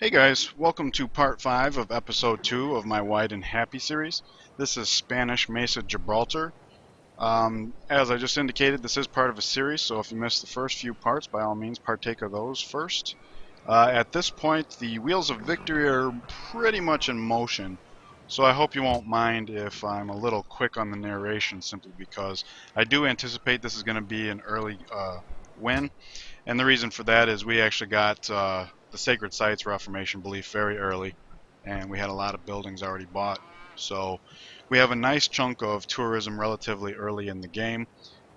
Hey guys, welcome to part 5 of episode 2 of my Wide and Happy series. This is Spanish Mesa, Gibraltar. As I just indicated, this is part of a series, so if you missed the first few parts, by all means partake of those first. At this point, the wheels of victory are pretty much in motion, so I hope you won't mind if I'm a little quick on the narration, simply because I do anticipate this is going to be an early win. And the reason for that is we actually got the Sacred Sites Reformation belief very early, and we had a lot of buildings already bought. So we have a nice chunk of tourism relatively early in the game,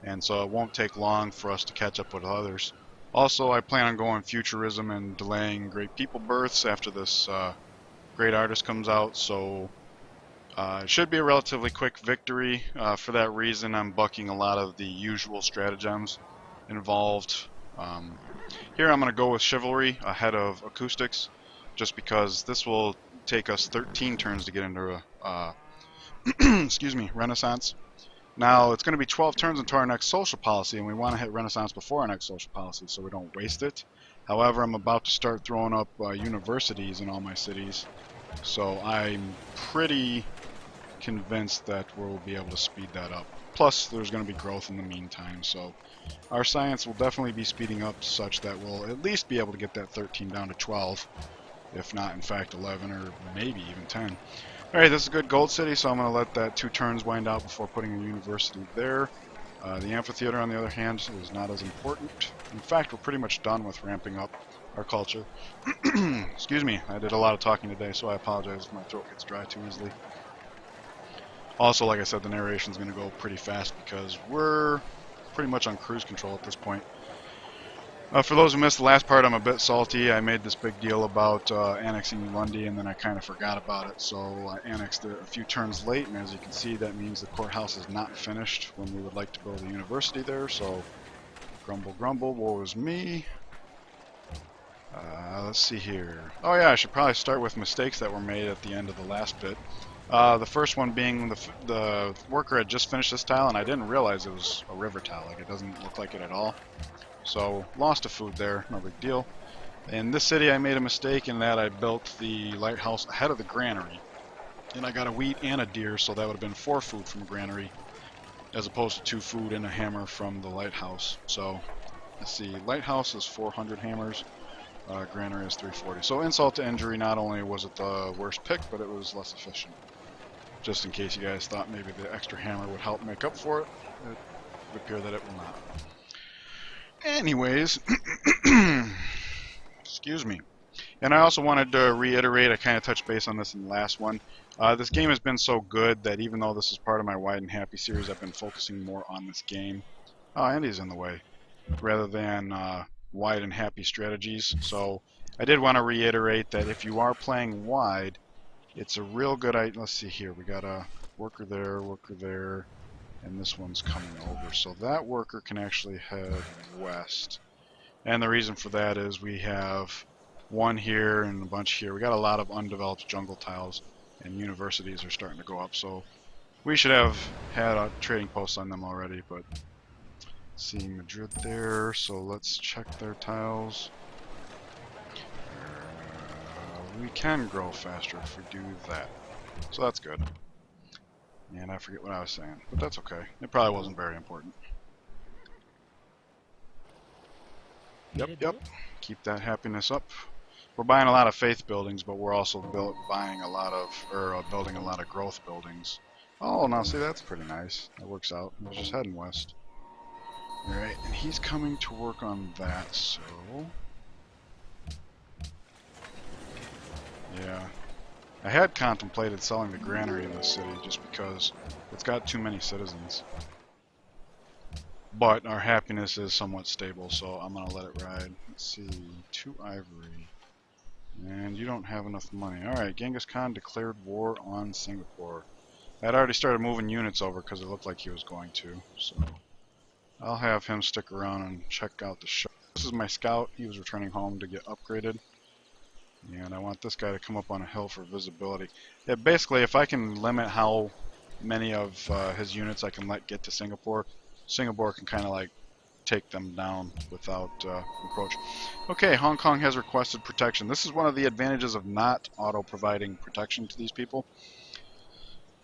and so it won't take long for us to catch up with others. Also, I plan on going futurism and delaying great people births after this great artist comes out, so it should be a relatively quick victory. For that reason, I'm bucking a lot of the usual stratagems involved. Here I'm going to go with chivalry ahead of acoustics, just because this will take us 13 turns to get into excuse me, Renaissance. Now it's going to be 12 turns into our next social policy, and we want to hit Renaissance before our next social policy so we don't waste it. However, I'm about to start throwing up universities in all my cities, so I'm pretty convinced that we'll be able to speed that up. Plus, there's going to be growth in the meantime, so our science will definitely be speeding up such that we'll at least be able to get that 13 down to 12, if not, in fact, 11 or maybe even 10. Alright, this is a good gold city, so I'm going to let that 2 turns wind out before putting a university there. The amphitheater, on the other hand, is not as important. In fact, we're pretty much done with ramping up our culture. Excuse me, I did a lot of talking today, so I apologize if my throat gets dry too easily. Also, like I said, the narration is going to go pretty fast because we're pretty much on cruise control at this point. For those who missed the last part, I'm a bit salty. I made this big deal about annexing Lundy, and then I kind of forgot about it, so I annexed it a few turns late, and as you can see, that means the courthouse is not finished when we would like to build a university there, so grumble, grumble, woe is me. Let's see here. Oh yeah, I should probably start with mistakes that were made at the end of the last bit. The first one being the worker had just finished this tile, and I didn't realize it was a river tile. Like, it doesn't look like it at all. So, lost a food there, no big deal. In this city, I made a mistake in that I built the lighthouse ahead of the granary. And I got a wheat and a deer, so that would have been 4 food from a granary, as opposed to 2 food and a hammer from the lighthouse. So, let's see, lighthouse is 400 hammers. Granary is 340. So insult to injury, not only was it the worst pick, but it was less efficient. Just in case you guys thought maybe the extra hammer would help make up for it, it would appear that it will not. Anyways, excuse me. And I also wanted to reiterate, I kind of touched base on this in the last one. This game has been so good that even though this is part of my Wide and Happy series, I've been focusing more on this game. Oh, Andy's in the way. Rather than wide and happy strategies. So I did want to reiterate that if you are playing wide, it's a real good idea. Let's see here. We got a worker there, and this one's coming over. So that worker can actually head west. And the reason for that is we have one here and a bunch here. We got a lot of undeveloped jungle tiles, and universities are starting to go up. So we should have had a trading post on them already, but see Madrid there, so let's check their tiles. We can grow faster if we do that, so that's good. And I forget what I was saying, but that's okay. It probably wasn't very important. Yep. Keep that happiness up. We're buying a lot of faith buildings, but we're also buying a lot of, building a lot of growth buildings. Oh, now see, that's pretty nice. That works out. We're just heading west. Alright, and he's coming to work on that, so... Yeah. I had contemplated selling the granary in this city just because it's got too many citizens. But our happiness is somewhat stable, so I'm gonna let it ride. Let's see, 2 ivory. And you don't have enough money. Alright, Genghis Khan declared war on Singapore. I'd already started moving units over because it looked like he was going to, so... I'll have him stick around and check out the show. This is my scout. He was returning home to get upgraded. And I want this guy to come up on a hill for visibility. Yeah, basically, if I can limit how many of his units I can let get to Singapore, Singapore can kind of like take them down without approach. Okay, Hong Kong has requested protection. This is one of the advantages of not auto-providing protection to these people.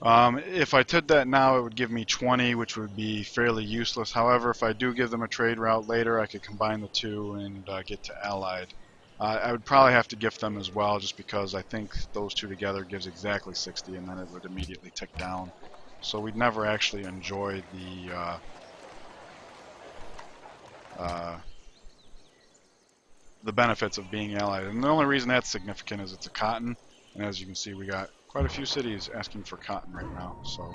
If I did that now, it would give me 20, which would be fairly useless. However, if I do give them a trade route later, I could combine the two and get to allied. I would probably have to gift them as well, just because I think those two together gives exactly 60, and then it would immediately tick down. So we'd never actually enjoy the benefits of being allied. And the only reason that's significant is it's a cotton, and as you can see, we got quite a few cities asking for cotton right now. So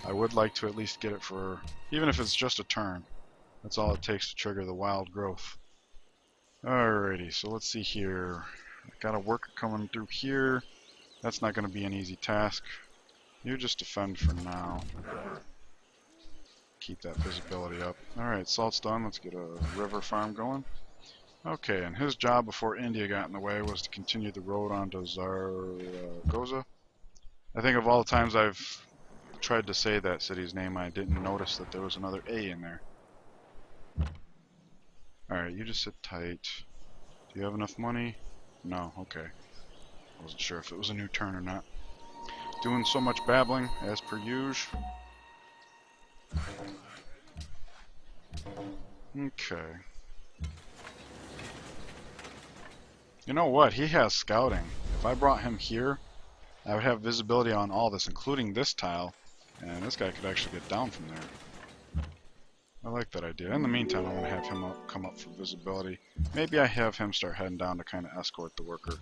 I would like to at least get it for, even if it's just a turn. That's all it takes to trigger the wild growth. Alrighty, so let's see here. I got a worker coming through here. That's not going to be an easy task. You just defend for now. Keep that visibility up. Alright, salt's done. Let's get a river farm going. Okay, and his job before India got in the way was to continue the road onto Zaragoza. I think of all the times I've tried to say that city's name, I didn't notice that there was another A in there. Alright, you just sit tight. Do you have enough money? No, okay. I wasn't sure if it was a new turn or not. Doing so much babbling, as per usual. Okay. You know what? He has scouting. If I brought him here, I would have visibility on all this, including this tile, and this guy could actually get down from there. I like that idea. In the meantime, I'm going to have him come up for visibility. Maybe I have him start heading down to kind of escort the worker.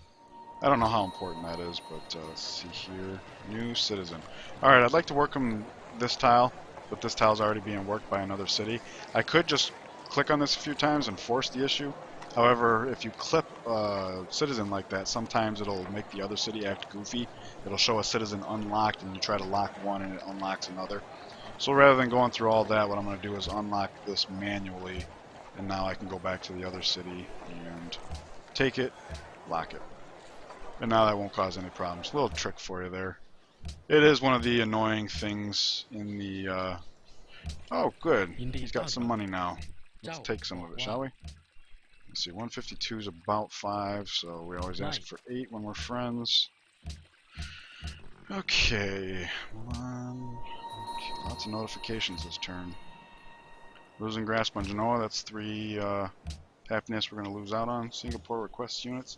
I don't know how important that is, but let's see here. New citizen. Alright, I'd like to work him this tile, but this tile's already being worked by another city. I could just click on this a few times and force the issue. However, if you clip a citizen like that, sometimes it'll make the other city act goofy. It'll show a citizen unlocked, and you try to lock one and it unlocks another. So rather than going through all that, what I'm going to do is unlock this manually, and now I can go back to the other city and take it, lock it. And now that won't cause any problems. A little trick for you there. It is one of the annoying things in the... Oh, good. He's got some money now. Let's take some of it, shall we? Let's see, 152 is about 5, so we always ask for 8 when we're friends. Okay. Lots of notifications this turn. Losing grasp on Genoa, that's 3 happiness we're going to lose out on. Singapore requests units.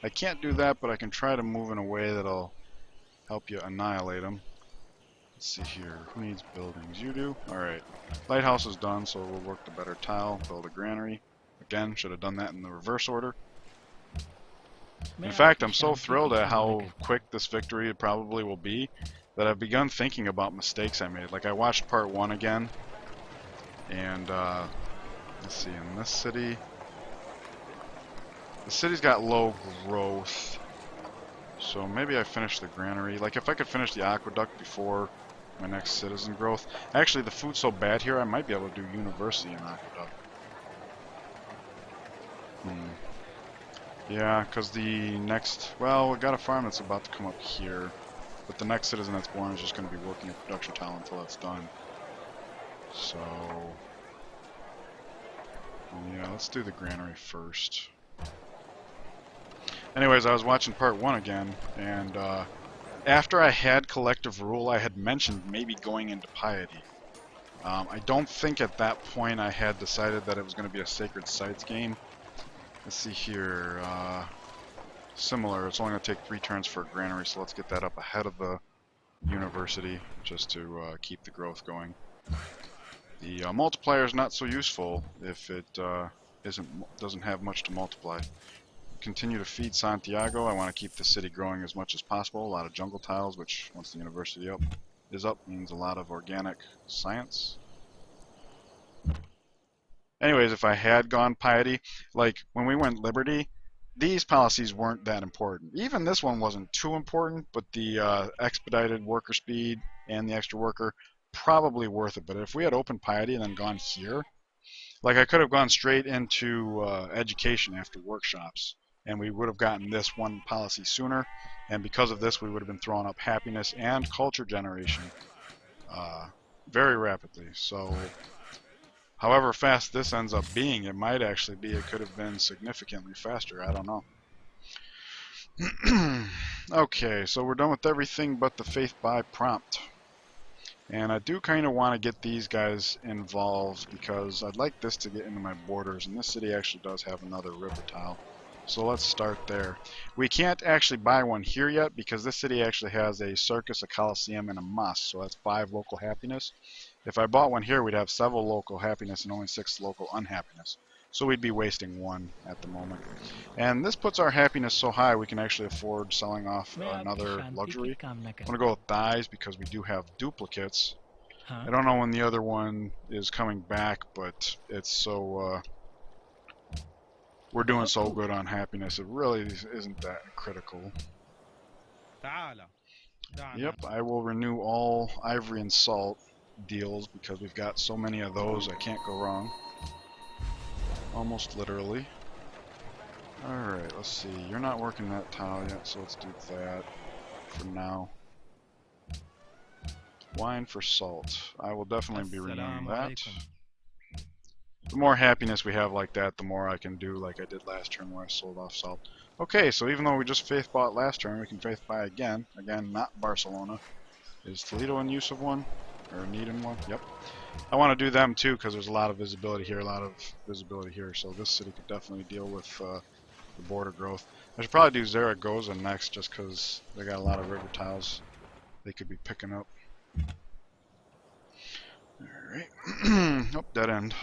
I can't do that, but I can try to move in a way that'll help you annihilate them. Let's see here. Who needs buildings? You do? Alright. Lighthouse is done, so we'll work the better tile. Build a granary. Again, should have done that in the reverse order. In fact, I'm so thrilled at how quick this victory probably will be that I've begun thinking about mistakes I made. Like, I watched part 1 again, and let's see, in this city, the city's got low growth, so maybe I finish the granary. Like, if I could finish the aqueduct before my next citizen growth. Actually, the food's so bad here, I might be able to do university and aqueduct. Yeah, because the next, well, we got a farm that's about to come up here, but the next citizen that's born is just going to be working a production tile until that's done. So, yeah, let's do the granary first. Anyways, I was watching part 1 again, and after I had collective rule, I had mentioned maybe going into piety. I don't think at that point I had decided that it was going to be a sacred sites game. Let's see here. Similar. It's only going to take 3 turns for a granary, so let's get that up ahead of the university just to keep the growth going. The multiplier is not so useful if it doesn't have much to multiply. Continue to feed Santiago. I want to keep the city growing as much as possible. A lot of jungle tiles, which once the university is up means a lot of organic science. Anyways, if I had gone piety, like when we went liberty, these policies weren't that important. Even this one wasn't too important, but the expedited worker speed and the extra worker, probably worth it. But if we had open piety and then gone here, like I could have gone straight into education after workshops, and we would have gotten this one policy sooner, and because of this we would have been throwing up happiness and culture generation very rapidly. So However fast this ends up being, it might actually be, it could have been significantly faster. I don't know. Okay, so we're done with everything but the faith by prompt. And I do kind of want to get these guys involved because I'd like this to get into my borders, and this city actually does have another river tile. So let's start there. We can't actually buy one here yet because this city actually has a circus, a coliseum, and a mosque, so that's 5 local happiness. If I bought one here, we'd have 7 local happiness and only 6 local unhappiness. So we'd be wasting 1 at the moment. And this puts our happiness so high we can actually afford selling off another luxury. I'm going to go with dyes because we do have duplicates. I don't know when the other one is coming back, but it's so... we're doing so good on happiness, it really isn't that critical. Yep, I will renew all ivory and salt deals because we've got so many of those, I can't go wrong. Almost literally. Alright, let's see. You're not working that tile yet, so let's do that for now. Wine for salt. I will definitely be renewing that. The more happiness we have like that, the more I can do like I did last turn where I sold off salt. Okay, so even though we just faith bought last turn, we can faith buy again. Again, not Barcelona. Is Toledo in use of one? Or needing one? Yep. I want to do them too because there's a lot of visibility here, so this city could definitely deal with the border growth. I should probably do Zaragoza next just because they got a lot of river tiles they could be picking up. Alright. Oh, dead end.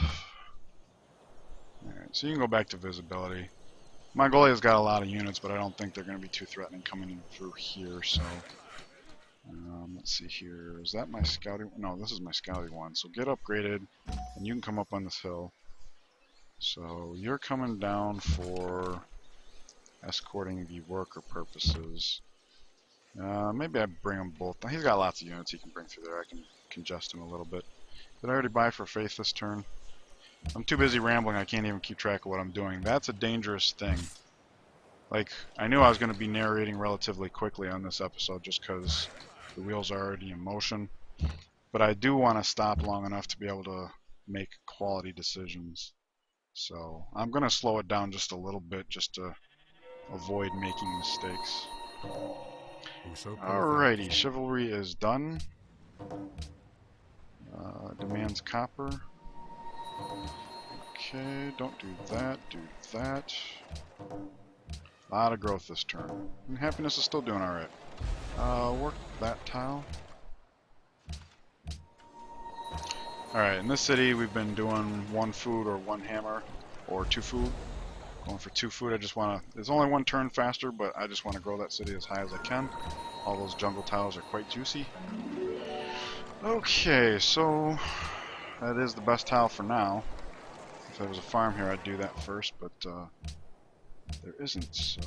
Alright, so you can go back to visibility. Mongolia's got a lot of units, but I don't think they're going to be too threatening coming in through here, so... let's see here. Is that my scouting? No, this is my scouting one. So get upgraded, and you can come up on this hill. So you're coming down for escorting the worker purposes. Maybe I bring them both. He's got lots of units he can bring through there. I can congest him a little bit. Did I already buy for faith this turn? I'm too busy rambling. I can't even keep track of what I'm doing. That's a dangerous thing. Like, I knew I was going to be narrating relatively quickly on this episode just because the wheels are already in motion. But I do want to stop long enough to be able to make quality decisions. So I'm going to slow it down just a little bit just to avoid making mistakes. Alrighty, chivalry is done. Demands copper. Okay, don't do that, do that. A lot of growth this turn. And happiness is still doing alright. Work that tile. Alright, in this city we've been doing 1 food or 1 hammer or 2 food. Going for 2 food. I just want to... There's only 1 turn faster, but I just want to grow that city as high as I can. All those jungle tiles are quite juicy. Okay, so that is the best tile for now. If there was a farm here, I'd do that first, but there isn't, so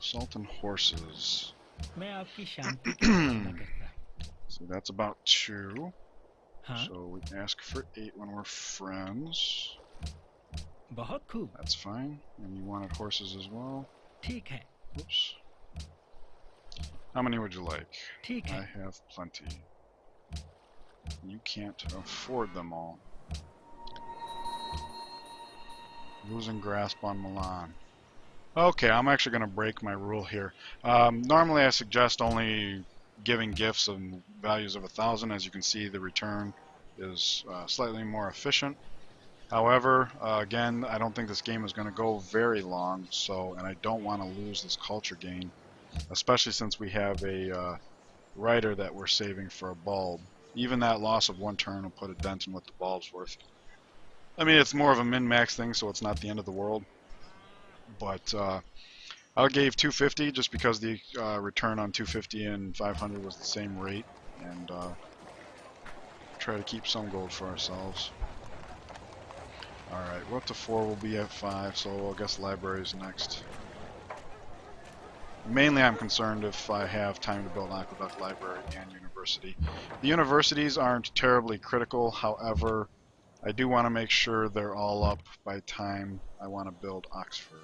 salt and horses. So that's about 2. So we can ask for 8 when we're friends. That's fine. And you wanted horses as well. Oops. How many would you like? I have plenty. You can't afford them all. Losing grasp on Milan. Okay, I'm actually going to break my rule here. Normally I suggest only giving gifts of values of 1,000. As you can see, the return is slightly more efficient. However, again, I don't think this game is going to go very long, and I don't want to lose this culture gain, especially since we have a writer that we're saving for a bulb. Even that loss of 1 turn will put a dent in what the bulb's worth. I mean, it's more of a min-max thing, so it's not the end of the world. But I gave 250 just because the return on 250 and 500 was the same rate, and try to keep some gold for ourselves. Alright, we're up to 4, we'll be at 5, so I guess library's next. Mainly I'm concerned if I have time to build an aqueduct, library, and university. The universities aren't terribly critical, however, I do want to make sure they're all up by time I want to build Oxford.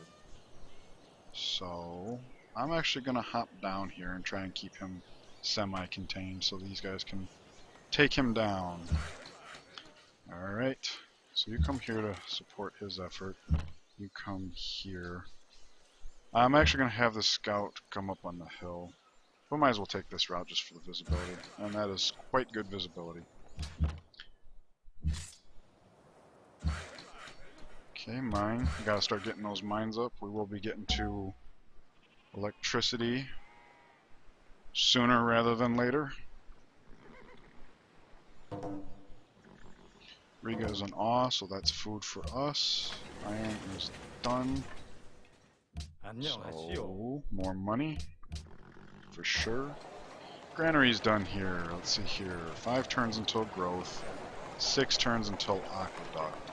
So I'm actually going to hop down here and try and keep him semi-contained so these guys can take him down. Alright, So you come here to support his effort. You come here. I'm actually going to have the scout come up on the hill. We might as well take this route just for the visibility. And that is quite good visibility. Okay, mine. We gotta start getting those mines up. We will be getting to electricity sooner rather than later. Riga is an awe, so that's food for us. Iron is done. So, more money. For sure. Granary's done here. Let's see here. 5 turns until growth. 6 turns until aqueduct.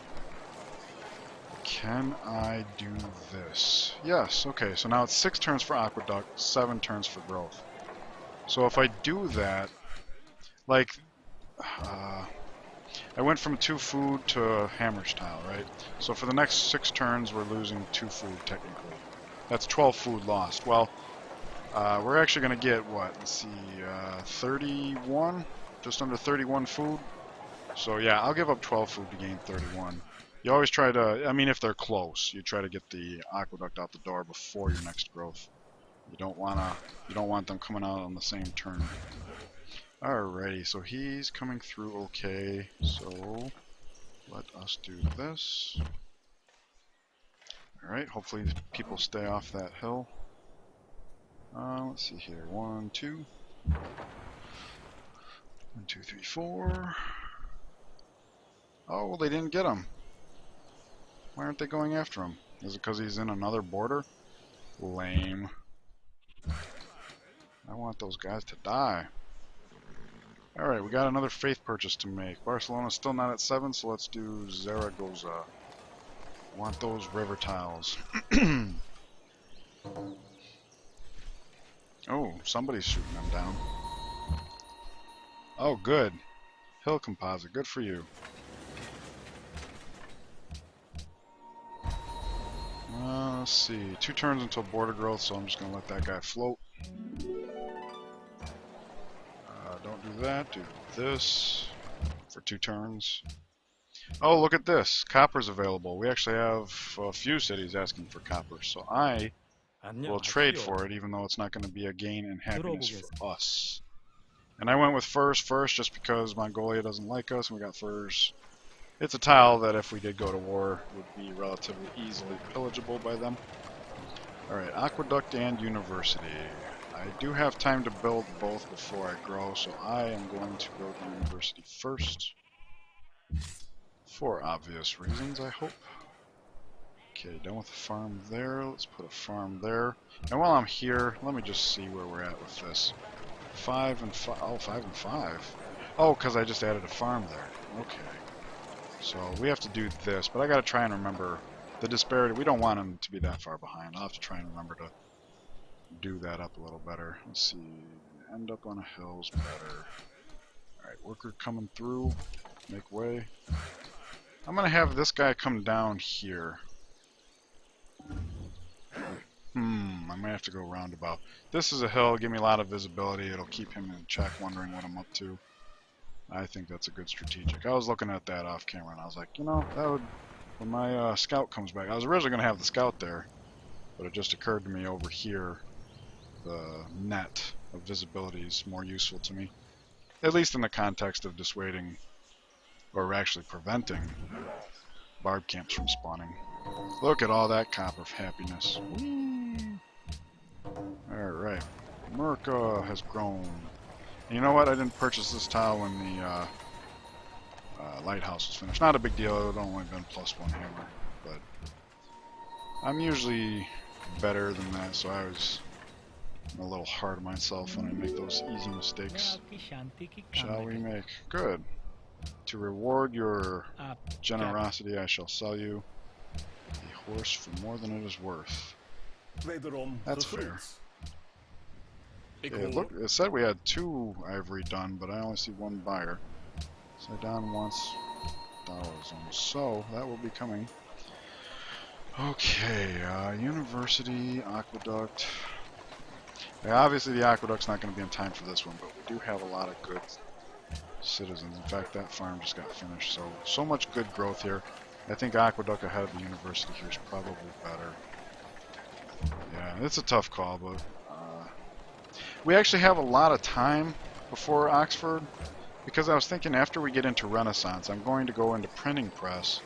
Can I do this? Yes, okay, so now it's 6 turns for aqueduct, 7 turns for growth. So if I do that, like, I went from 2 food to hammer's tile, right? So for the next 6 turns, we're losing 2 food, technically. That's 12 food lost. Well, we're actually going to get, what, let's see, 31? Just under 31 food. So yeah, I'll give up 12 food to gain 31. You always try to, I mean, if they're close, you try to get the aqueduct out the door before your next growth. You don't want them coming out on the same turn. Alrighty, so he's coming through okay. So let us do this. Alright, hopefully people stay off that hill. Let's see here. 1, 2. 1, 2, 3, 4. Oh, well, they didn't get him. Why aren't they going after him? Is it because he's in another border? Lame. I want those guys to die. Alright, we got another faith purchase to make. Barcelona's still not at 7, so let's do Zaragoza. Want those river tiles. Oh, somebody's shooting them down. Oh, good. Hill composite, good for you. Let's see, 2 turns until border growth, so I'm just going to let that guy float. Don't do that, do this for 2 turns. Oh, look at this, copper's available. We actually have a few cities asking for copper, so I will trade for it, even though it's not going to be a gain in happiness for us. And I went with furs first just because Mongolia doesn't like us, and we got furs. It's a tile that if we did go to war would be relatively easily pillageable by them. Alright, aqueduct and university. I do have time to build both before I grow, so I am going to build the university first. For obvious reasons, I hope. Okay, done with the farm there. Let's put a farm there. And while I'm here, let me just see where we're at with this. 5 and 5. Oh, 5 and 5. Oh, because I just added a farm there. Okay. So we have to do this, but I gotta try and remember the disparity. We don't want them to be that far behind. I'll have to try and remember to do that up a little better. Let's see. End up on a hill's better. Alright, worker coming through. Make way. I'm gonna have this guy come down here. I might have to go roundabout. This is a hill, give me a lot of visibility. It'll keep him in check, wondering what I'm up to. I think that's a good strategic. I was looking at that off camera and I was like, you know, that would, when my scout comes back, I was originally going to have the scout there, but it just occurred to me over here, the net of visibility is more useful to me. At least in the context of dissuading, or actually preventing, barb camps from spawning. Look at all that copper happiness. Alright, America has grown. And you know what? I didn't purchase this tile when the lighthouse was finished. Not a big deal. It would only been +1 hammer, but I'm usually better than that, so I was a little hard on myself when I make those easy mistakes. Shall we make? Good. To reward your generosity, I shall sell you a horse for more than it is worth. That's fair. Okay, look, it said we had 2 ivory done, but I only see 1 buyer. Sidon wants Taoism, so that will be coming. Okay, university, aqueduct. Yeah, obviously the aqueduct's not going to be in time for this one, but we do have a lot of good citizens. In fact, that farm just got finished, so much good growth here. I think aqueduct ahead of the university here is probably better. Yeah, it's a tough call, but we actually have a lot of time before Oxford, because I was thinking after we get into Renaissance, I'm going to go into printing press,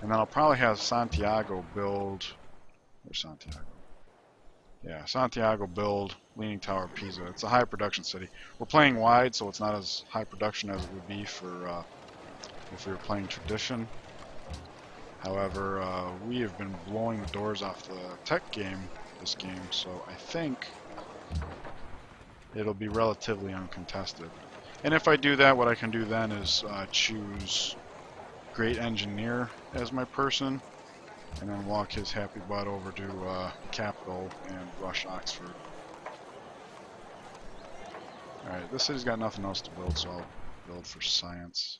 and then I'll probably have Santiago build, or Santiago. Yeah, Santiago build Leaning Tower of Pisa. It's a high production city. We're playing wide, so it's not as high production as it would be for if we were playing tradition. However, we have been blowing the doors off the tech game this game, so I think it'll be relatively uncontested. And if I do that, what I can do then is choose Great Engineer as my person, and then walk his happy butt over to the capital and rush Oxford. Alright, this city's got nothing else to build, so I'll build for science.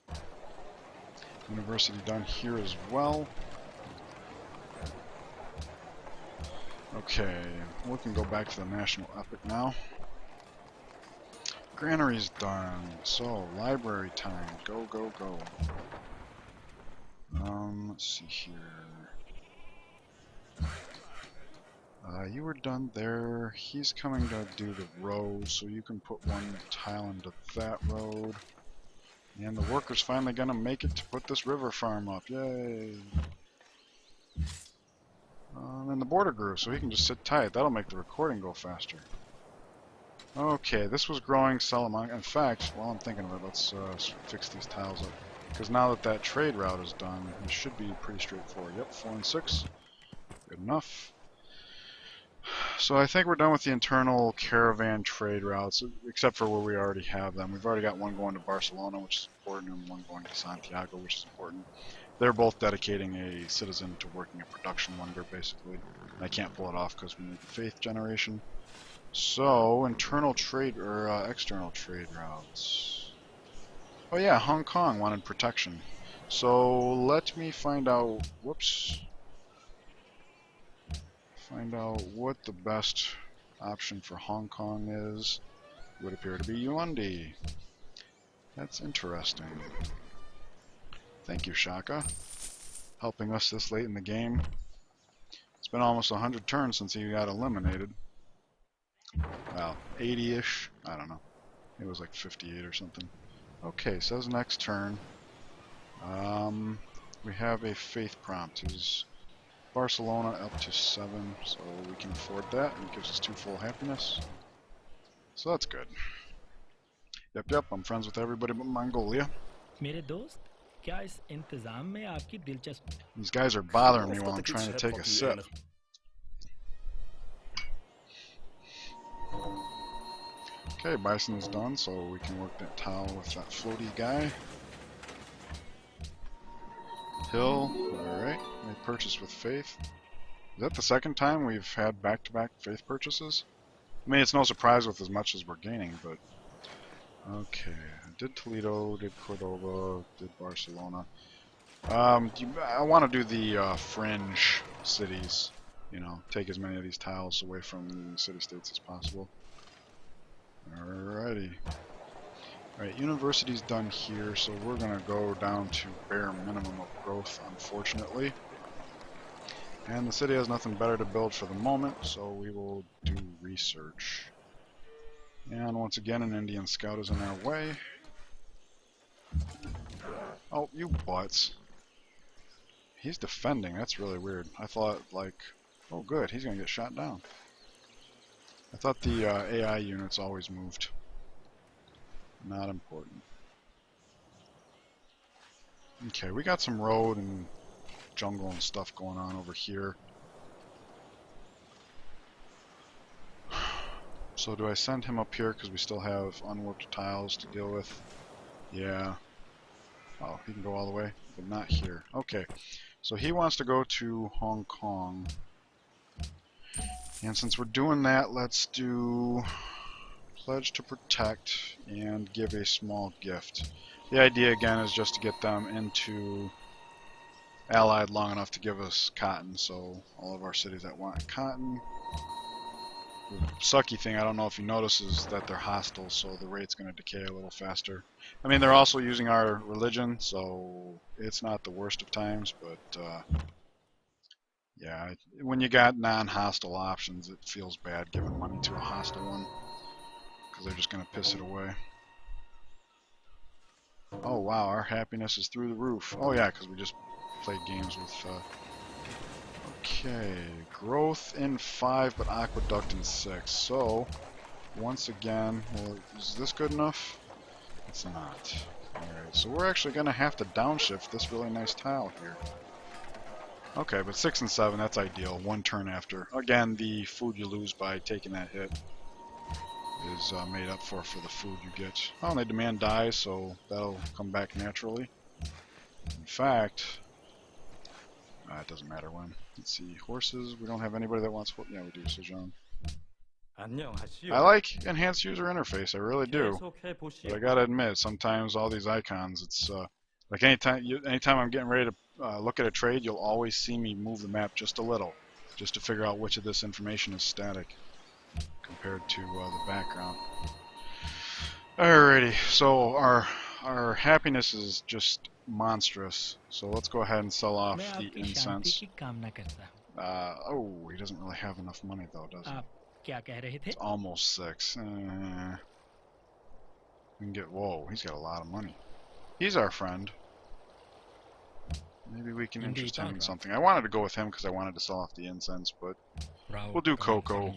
University done here as well. Okay, we can go back to the national epic now. Granary's done, so library time. Go, go, go. Let's see here. You were done there. He's coming to do the road, so you can put one tile into that road. And the worker's finally gonna make it to put this river farm up. Yay! And the border grew, so he can just sit tight. That'll make the recording go faster. Okay, this was growing Salamanca. In fact, while I'm thinking of it, let's fix these tiles up. Because now that that trade route is done, it should be pretty straightforward. Yep, 4 and 6. Good enough. So I think we're done with the internal caravan trade routes, except for where we already have them. We've already got one going to Barcelona, which is important, and one going to Santiago, which is important. They're both dedicating a citizen to working a production wonder, basically. And I can't pull it off because we need the faith generation. So, internal trade, or external trade routes. Oh yeah, Hong Kong wanted protection. So, let me find out, whoops. Find out what the best option for Hong Kong is. It would appear to be Yuandi. That's interesting. Thank you, Shaka, helping us this late in the game. It's been almost 100 turns since he got eliminated. Well, 80-ish. I don't know. It was like 58 or something. Okay, says next turn. We have a faith prompt. Is Barcelona up to 7, so we can afford that, and it gives us 2 full happiness. So that's good. Yep, I'm friends with everybody but Mongolia. These guys are bothering me while I'm trying to take a sip. Okay, Bison is done, so we can work that tile with that floaty guy. Hill, alright. We purchase with faith. Is that the second time we've had back-to-back faith purchases? I mean, it's no surprise with as much as we're gaining, but... Okay, I did Toledo, did Cordoba, did Barcelona. I want to do the fringe cities, you know, take as many of these tiles away from the city-states as possible. Alrighty. Alright, university's done here, so we're going to go down to bare minimum of growth, unfortunately. And the city has nothing better to build for the moment, so we will do research. And once again, an Indian scout is in our way. Oh, you butts. He's defending, that's really weird. I thought, like, oh good, he's going to get shot down. I thought the AI units always moved. Not important. Okay, we got some road and jungle and stuff going on over here. So do I send him up here because we still have unworked tiles to deal with? Yeah. Oh, he can go all the way, but not here. Okay, so he wants to go to Hong Kong. And since we're doing that, let's do pledge to protect and give a small gift. The idea again is just to get them into allied long enough to give us cotton, so all of our cities that want cotton. The sucky thing, I don't know if you notice, is that they're hostile, so the rate's going to decay a little faster. I mean, they're also using our religion, so it's not the worst of times, but yeah, when you got non-hostile options, it feels bad giving money to a hostile one, because they're just going to piss it away. Oh wow, our happiness is through the roof. Oh yeah, because we just played games with... okay, growth in 5, but aqueduct in 6. So, once again, well, is this good enough? It's not. Alright, so we're actually going to have to downshift this really nice tile here. Okay, but 6 and 7, that's ideal. One turn after. Again, the food you lose by taking that hit is made up for the food you get. Oh, and they demand dies, so that'll come back naturally. In fact, it doesn't matter when. Let's see, horses. We don't have anybody that wants... Yeah, we do, Sejong. I like enhanced user interface, I really do. But I gotta admit, sometimes all these icons, it's like anytime I'm getting ready to look at a trade, you'll always see me move the map just a little, just to figure out which of this information is static compared to the background. Alrighty, so our happiness is just monstrous. So let's go ahead and sell off the incense. Oh, he doesn't really have enough money though, does he? It's almost 6. We can get... Whoa, he's got a lot of money. He's our friend. Maybe we can interest him in something. I wanted to go with him because I wanted to sell off the incense, but we'll do cocoa.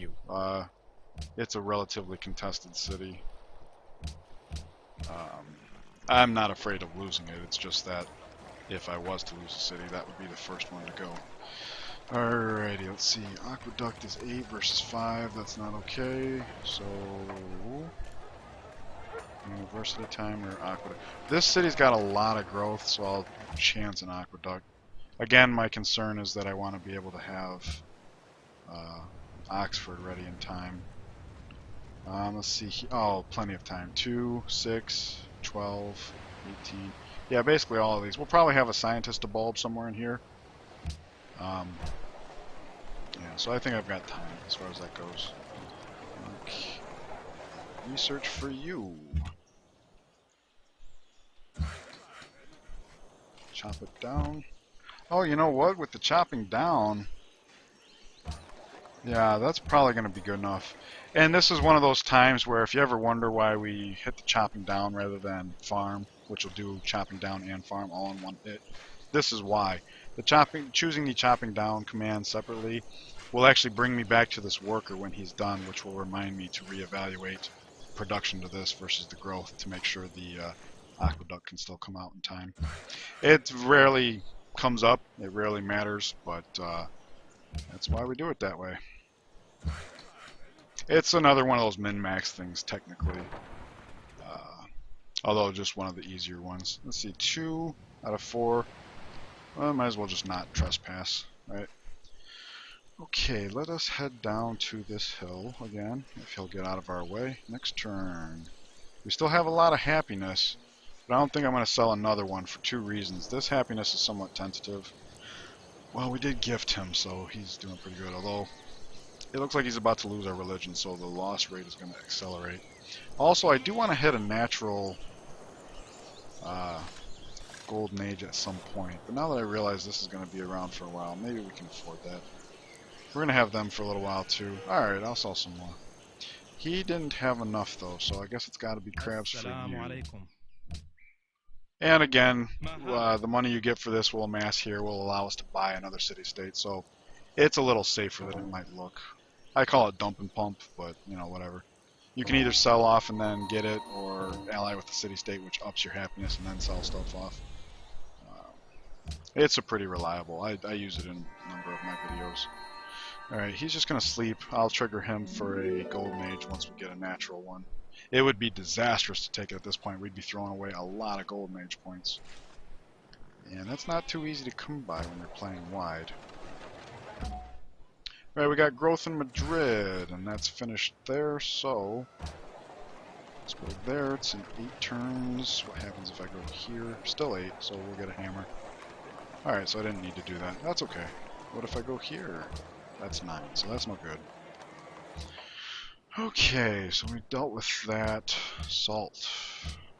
It's a relatively contested city. I'm not afraid of losing it. It's just that if I was to lose a city, that would be the first one to go. Alrighty, let's see. Aqueduct is 8 versus 5. That's not okay. So, university time or aqueduct. This city's got a lot of growth, so I'll chance an aqueduct. Again, my concern is that I want to be able to have Oxford ready in time. Let's see. Oh, plenty of time. 2, 6, 12, 18. Yeah, basically all of these. We'll probably have a scientist to bulb somewhere in here. Yeah, so I think I've got time as far as that goes. Okay. Research for you. Chop it down. Oh, you know what? With the chopping down, yeah, that's probably going to be good enough. And this is one of those times where if you ever wonder why we hit the chopping down rather than farm, which will do chopping down and farm all in one hit, this is why. Choosing the chopping down command separately will actually bring me back to this worker when he's done, which will remind me to reevaluate production to this versus the growth to make sure the aqueduct can still come out in time. It rarely comes up, it rarely matters, but that's why we do it that way. It's another one of those min-max things, technically. Although just one of the easier ones. Let's see, 2 out of 4. Well, might as well just not trespass, right? Okay, let us head down to this hill again, if he'll get out of our way. Next turn. We still have a lot of happiness, but I don't think I'm going to sell another one for 2 reasons. This happiness is somewhat tentative. Well, we did gift him, so he's doing pretty good, although it looks like he's about to lose our religion, so the loss rate is going to accelerate. Also, I do want to hit a natural golden age at some point, but now that I realize this is going to be around for a while, maybe we can afford that. We're going to have them for a little while too. Alright, I'll sell some more. He didn't have enough though, so I guess it's got to be crabs for you. And again, the money you get for this will amass here, will allow us to buy another city-state, so it's a little safer than it might look. I call it dump and pump, but you know, whatever. You can either sell off and then get it, or ally with the city-state, which ups your happiness, and then sell stuff off. It's a pretty reliable. I use it in a number of my videos. Alright, he's just going to sleep. I'll trigger him for a golden age once we get a natural one. It would be disastrous to take it at this point. We'd be throwing away a lot of golden age points. And that's not too easy to come by when you're playing wide. Alright, we got growth in Madrid, and that's finished there, so let's go there. It's in 8 turns. What happens if I go here? Still 8, so we'll get a hammer. Alright, so I didn't need to do that. That's okay. What if I go here? That's 9, so that's no good. Okay, so we dealt with that. Salt.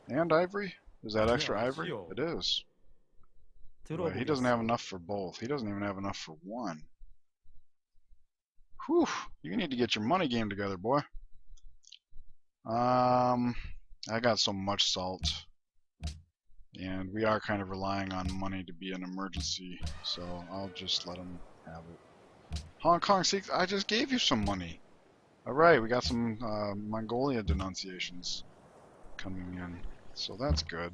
And ivory? Is that extra ivory? It is. But he doesn't have enough for both. He doesn't even have enough for one. Whew, you need to get your money game together, boy. I got so much salt. And we are kind of relying on money to be an emergency, so I'll just let him have it. Hong Kong Sikhs, I just gave you some money. Alright, we got some Mongolia denunciations coming in, so that's good.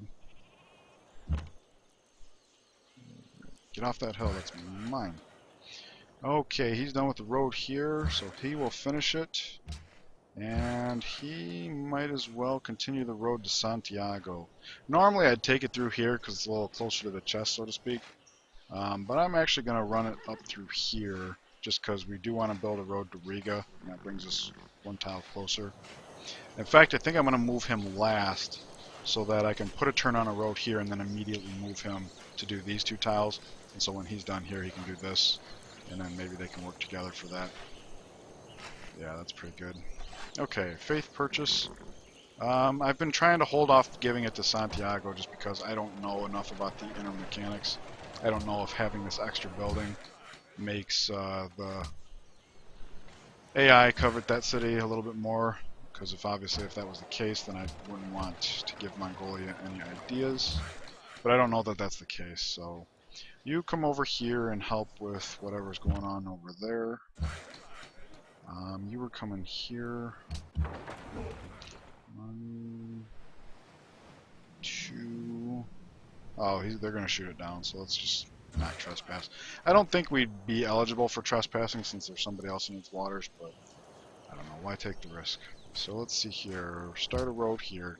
Get off that hill, that's mine. Okay, he's done with the road here, so he will finish it. And he might as well continue the road to Santiago. Normally I'd take it through here because it's a little closer to the chest, so to speak. But I'm actually going to run it up through here just because we do want to build a road to Riga, and that brings us one tile closer. In fact, I think I'm going to move him last so that I can put a turn on a road here and then immediately move him to do these two tiles. And so when he's done here, he can do this, and then maybe they can work together for that. Yeah, that's pretty good. Okay, faith purchase. I've been trying to hold off giving it to Santiago just because I don't know enough about the inner mechanics. I don't know if having this extra building makes the AI covered that city a little bit more, because obviously if that was the case, then I wouldn't want to give Mongolia any ideas. But I don't know that that's the case, so you come over here and help with whatever's going on over there. You were coming here. 1, 2. Oh, they're going to shoot it down, so let's just not trespass. I don't think we'd be eligible for trespassing since there's somebody else in its waters, but I don't know. Why take the risk? So let's see here. Start a road here.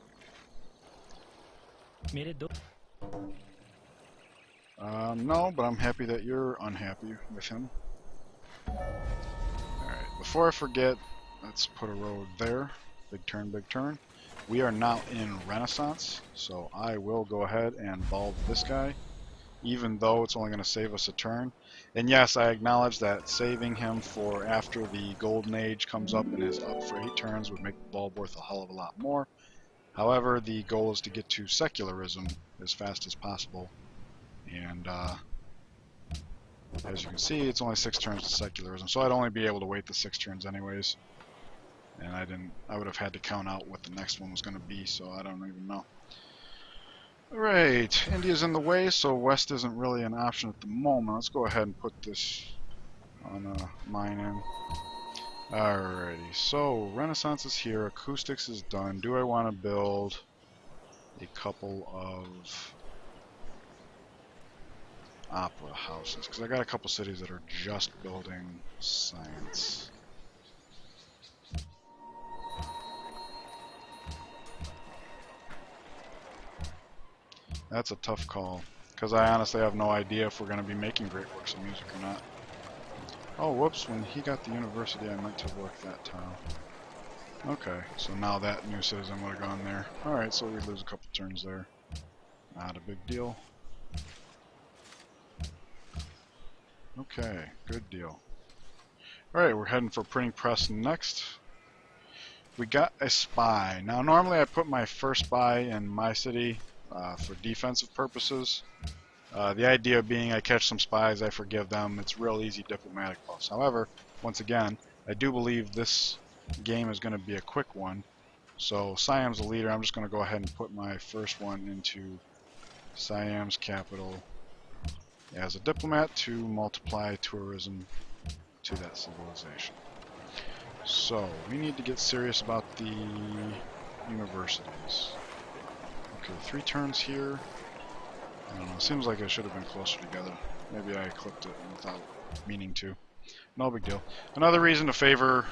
No, but I'm happy that you're unhappy with him. Alright, before I forget, let's put a road there. Big turn, big turn. We are now in Renaissance, so I will go ahead and bulb this guy, even though it's only going to save us a turn. And yes, I acknowledge that saving him for after the Golden Age comes up and is up for 8 turns would make the bulb worth a hell of a lot more. However, the goal is to get to secularism as fast as possible. And as you can see, it's only 6 turns to secularism, so I'd only be able to wait the 6 turns anyways. And I would have had to count out what the next one was going to be, so I don't even know. Alright, India's in the way, so west isn't really an option at the moment. Let's go ahead and put this on a mine in. Alrighty, so Renaissance is here, acoustics is done. Do I want to build a couple of opera houses? Because I got a couple cities that are just building science. That's a tough call, because I honestly have no idea if we're going to be making great works of music or not. Oh, whoops, when he got the university, I meant to work that tile. Okay, so now that new citizen would have gone there. Alright, so we lose a couple turns there. Not a big deal. Okay, good deal. Alright, we're heading for printing press next. We got a spy. Now, normally I put my first spy in my city for defensive purposes. The idea being I catch some spies, I forgive them. It's real easy diplomatic buffs. However, once again, I do believe this game is going to be a quick one. So Siam's the leader. I'm just going to go ahead and put my first one into Siam's capital as a diplomat to multiply tourism to that civilization. So we need to get serious about the universities. Okay, 3 turns here. I don't know, it seems like it should have been closer together. Maybe I clipped it without meaning to. No big deal. Another reason to favor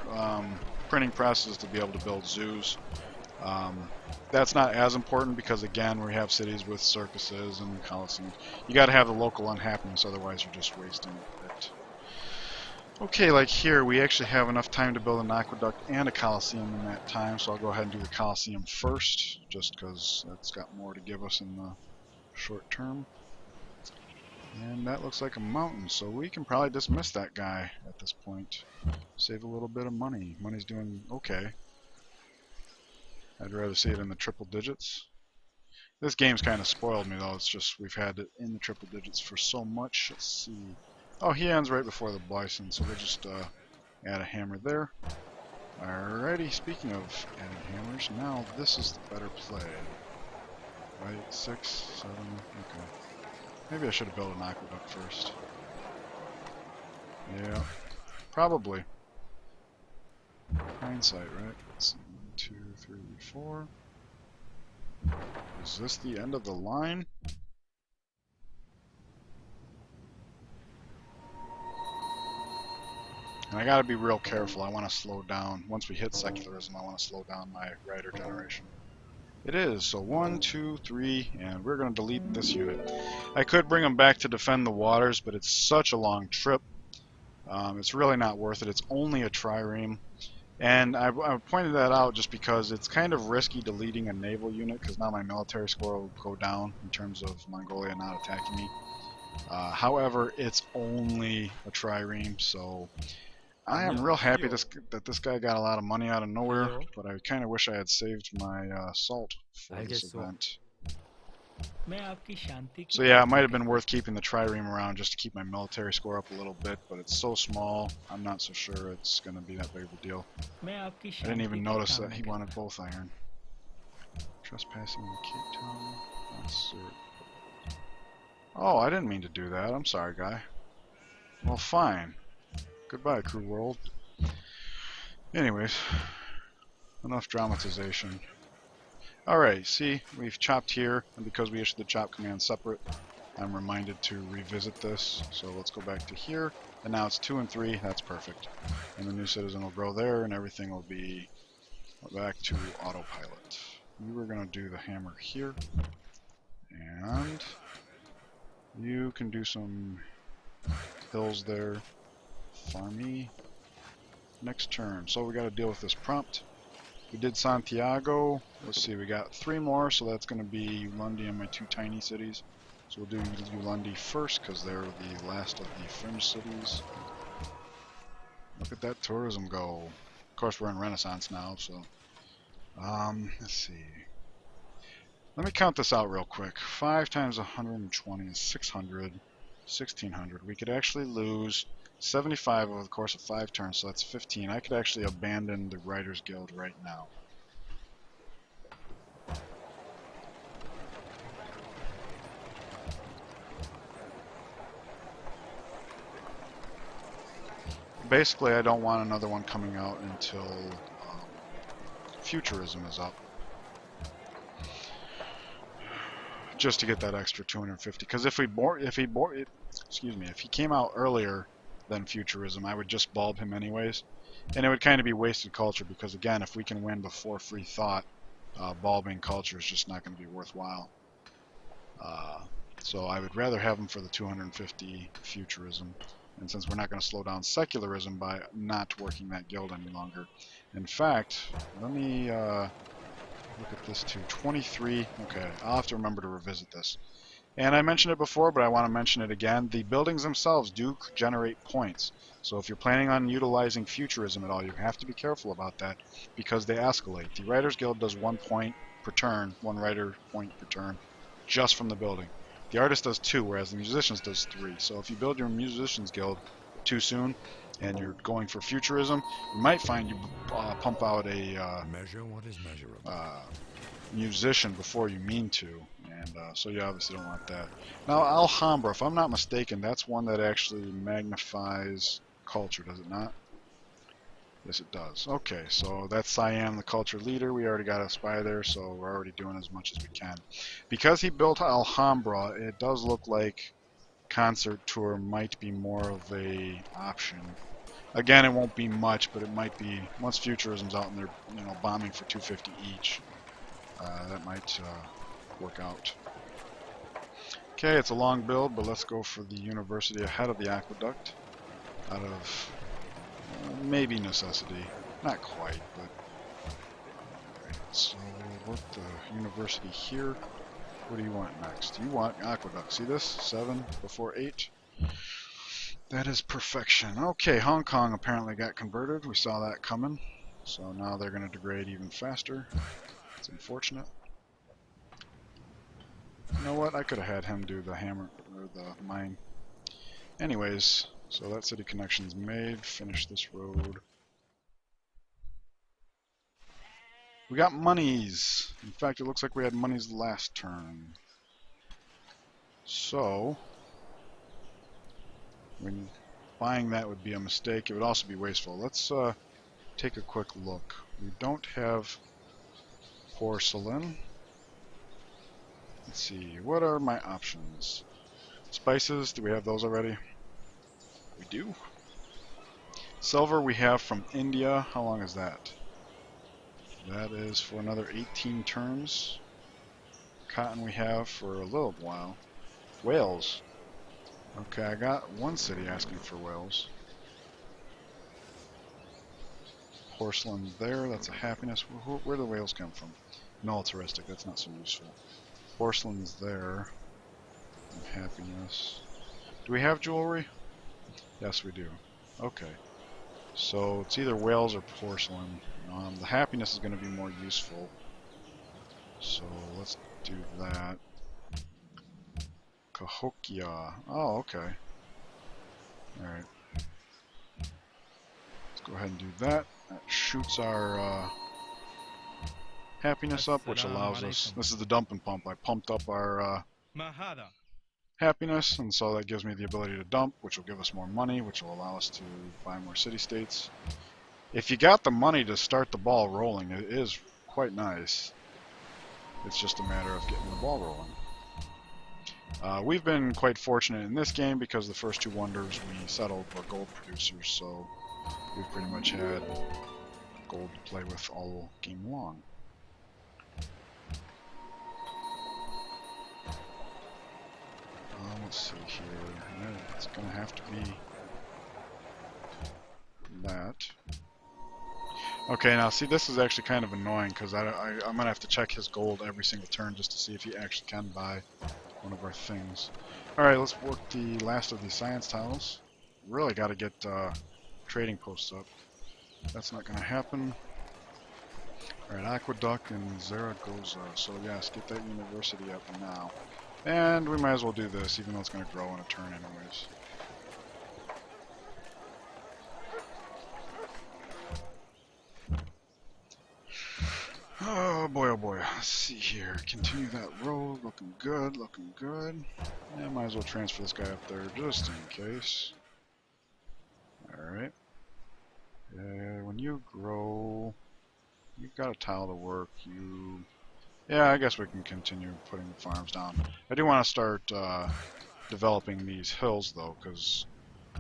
printing press is to be able to build zoos. That's not as important because, again, we have cities with circuses and coliseums. You got to have the local unhappiness, otherwise you're just wasting it. Okay, like here, we actually have enough time to build an aqueduct and a coliseum in that time, so I'll go ahead and do the coliseum first, just because that's got more to give us in the short term. And that looks like a mountain, so we can probably dismiss that guy at this point. Save a little bit of money. Money's doing okay. I'd rather see it in the triple digits. This game's kind of spoiled me though. It's just we've had it in the triple digits for so much. Let's see. Oh, he ends right before the bison, so we'll just add a hammer there. Alrighty, speaking of adding hammers, now this is the better play. Right, 6, 7, okay. Maybe I should have built an aqueduct first. Yeah, probably. Hindsight, right? Let's see, 1, 2, 3, 4. Is this the end of the line? And I gotta be real careful. I want to slow down. Once we hit secularism, I want to slow down my rider generation. It is. So 1, 2, 3, and we're going to delete this unit. I could bring them back to defend the waters, but it's such a long trip. It's really not worth it. It's only a trireme. And I pointed that out just because it's kind of risky deleting a naval unit, because now my military score will go down in terms of Mongolia not attacking me. However, it's only a trireme, so I am real happy that this guy got a lot of money out of nowhere, but I kind of wish I had saved my salt for this event. So yeah, it might have been worth keeping the trireme around just to keep my military score up a little bit, but it's so small, I'm not so sure it's going to be that big of a deal. I didn't even notice that he wanted both iron. Trespassing in Cape Town. That's it. Oh, I didn't mean to do that. I'm sorry, guy. Well, fine. Goodbye, crew world. Anyways, enough dramatization. Alright, see, we've chopped here, and because we issued the chop command separate, I'm reminded to revisit this. So let's go back to here, and now it's 2 and 3, that's perfect. And the new citizen will grow there, and everything will be back to autopilot. We were going to do the hammer here, and you can do some hills there. Farmy. Next turn. So we got to deal with this prompt. We did Santiago. Let's see, we got 3 more, so that's going to be Ulundi and my 2 tiny cities. So we'll do Ulundi first, because they're the last of the fringe cities. Look at that tourism go. Of course, we're in Renaissance now, so... let's see. Let me count this out real quick. 5 times 120 is 600. 1600. We could actually lose 75 over the course of 5 turns, so that's 15. I could actually abandon the Writers Guild right now. Basically, I don't want another one coming out until Futurism is up. Just to get that extra 250. Because if he came out earlier than Futurism, I would just bulb him anyways, and it would kind of be wasted culture, because again, if we can win before free thought, bulbing culture is just not going to be worthwhile. So I would rather have him for the 250 Futurism, and since we're not going to slow down secularism by not working that guild any longer. In fact, let me look at this too. 23. Okay, I'll have to remember to revisit this. And I mentioned it before, but I want to mention it again. The buildings themselves do generate points. So if you're planning on utilizing Futurism at all, you have to be careful about that, because they escalate. The Writers Guild does 1 point per turn, 1 writer point per turn, just from the building. The Artist does 2, whereas the Musicians does 3. So if you build your Musicians Guild too soon, and you're going for Futurism, you might find you pump out a measure what is measurable. Musician before you mean to, and so you obviously don't want that. Now, Alhambra, if I'm not mistaken, that's one that actually magnifies culture, does it not? Yes, it does. Okay, so that's Siam, the culture leader. We already got a spy there, so we're already doing as much as we can. Because he built Alhambra, it does look like concert tour might be more of a option. Again, it won't be much, but it might be, once Futurism's out and they're bombing for 250 each, that might work out. Okay, it's a long build, but let's go for the university ahead of the aqueduct, out of maybe necessity, not quite, but alright, so we'll work the university here. What do you want next? You want aqueduct. See this? 7 before 8. That is perfection. Okay, Hong Kong apparently got converted. We saw that coming. So now they're going to degrade even faster. It's unfortunate. You know what? I could have had him do the hammer or the mine. Anyways, so that city connection's made. Finish this road. We got monies. In fact, it looks like we had monies last turn. So, when buying that would be a mistake. It would also be wasteful. Let's take a quick look. We don't have porcelain. Let's see. What are my options? Spices. Do we have those already? We do. Silver we have from India. How long is that? That is for another 18 turns. Cotton we have for a little while. Whales. Okay, I got one city asking for whales. Porcelain there, that's a happiness. Where do the whales come from? Militaristic, that's not so useful. Porcelain's there. And happiness. Do we have jewelry? Yes, we do. Okay. So it's either whales or porcelain. The happiness is going to be more useful. So let's do that. Cahokia. Oh, okay. Alright. Let's go ahead and do that. That shoots our happiness up, which allows us... This is the dumping pump. I pumped up our happiness, and so that gives me the ability to dump, which will give us more money, which will allow us to buy more city-states. If you got the money to start the ball rolling, it is quite nice. It's just a matter of getting the ball rolling. We've been quite fortunate in this game because the first two wonders we settled were gold producers, so we've pretty much had gold to play with all game long. Let's see here. It's going to have to be that. Okay, now see, this is actually kind of annoying because I'm going to have to check his gold every single turn just to see if he actually can buy one of our things. Alright, let's work the last of these science tiles. Really got to get trading posts up. That's not going to happen. Alright, Aqueduct and Zaragoza. So yes, get that university up now. And we might as well do this, even though it's going to grow in a turn anyways. Oh boy, let's see here. Continue that road, looking good, looking good. Yeah, might as well transfer this guy up there just in case. Alright. When you grow, you've got a tile to work. Yeah, I guess we can continue putting the farms down. I do want to start developing these hills though, because,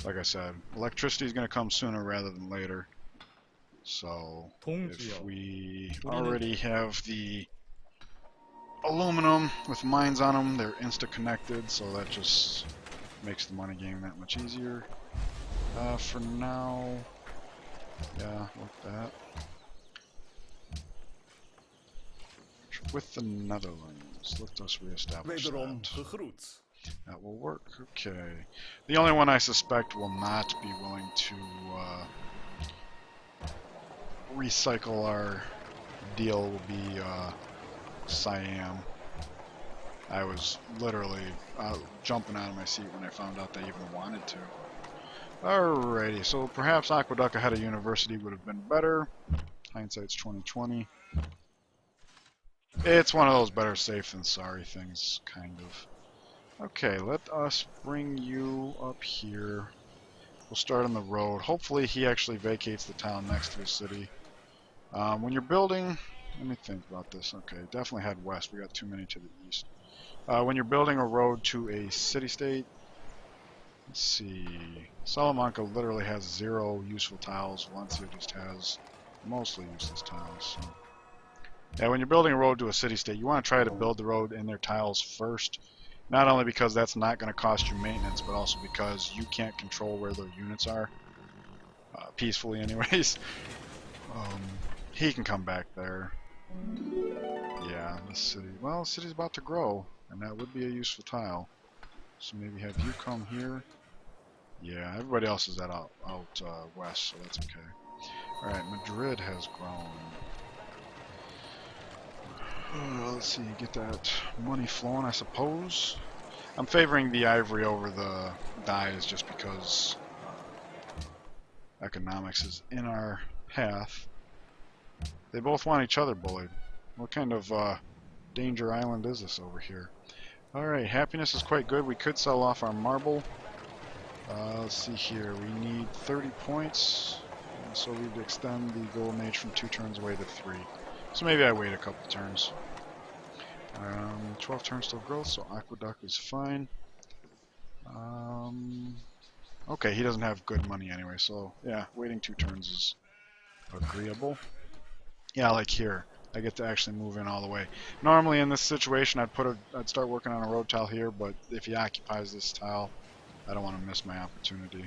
like I said, electricity is going to come sooner rather than later. So, if we already have the aluminum with mines on them, they're insta-connected, so that just makes the money game that much easier. For now, yeah, like that. With the Netherlands, let us reestablish that. That will work, okay. The only one I suspect will not be willing to recycle our deal will be Siam. I was literally jumping out of my seat when I found out they even wanted to. Alrighty, so perhaps Aqueduct ahead of University would have been better. Hindsight's 2020. It's one of those better safe than sorry things, kind of. Okay, let us bring you up here. We'll start on the road. Hopefully he actually vacates the town next to the city. When you're building, let me think about this. Okay, definitely head west. We got too many to the east. When you're building a road to a city-state, let's see. Salamanca literally has 0 useful tiles. Valencia just has mostly useless tiles. So. Yeah, when you're building a road to a city-state, you want to try to build the road in their tiles first. Not only because that's not going to cost you maintenance, but also because you can't control where their units are. Peacefully anyways. He can come back there. Yeah, the city. Well, the city's about to grow, and that would be a useful tile. So maybe have you come here. Yeah, everybody else is out west, so that's okay. Alright, Madrid has grown. Let's see, get that money flowing, I suppose. I'm favoring the ivory over the dyes just because economics is in our path. They both want each other bullied. What kind of danger island is this over here? Alright, happiness is quite good. We could sell off our marble. Let's see here. We need 30 points. So we'd extend the golden age from 2 turns away to 3. So maybe I wait a couple turns. 12 turns till growth, so aqueduct is fine. Okay, he doesn't have good money anyway, so yeah, waiting 2 turns is agreeable. Yeah, like here. I get to actually move in all the way. Normally in this situation I'd start working on a road tile here, but if he occupies this tile, I don't want to miss my opportunity.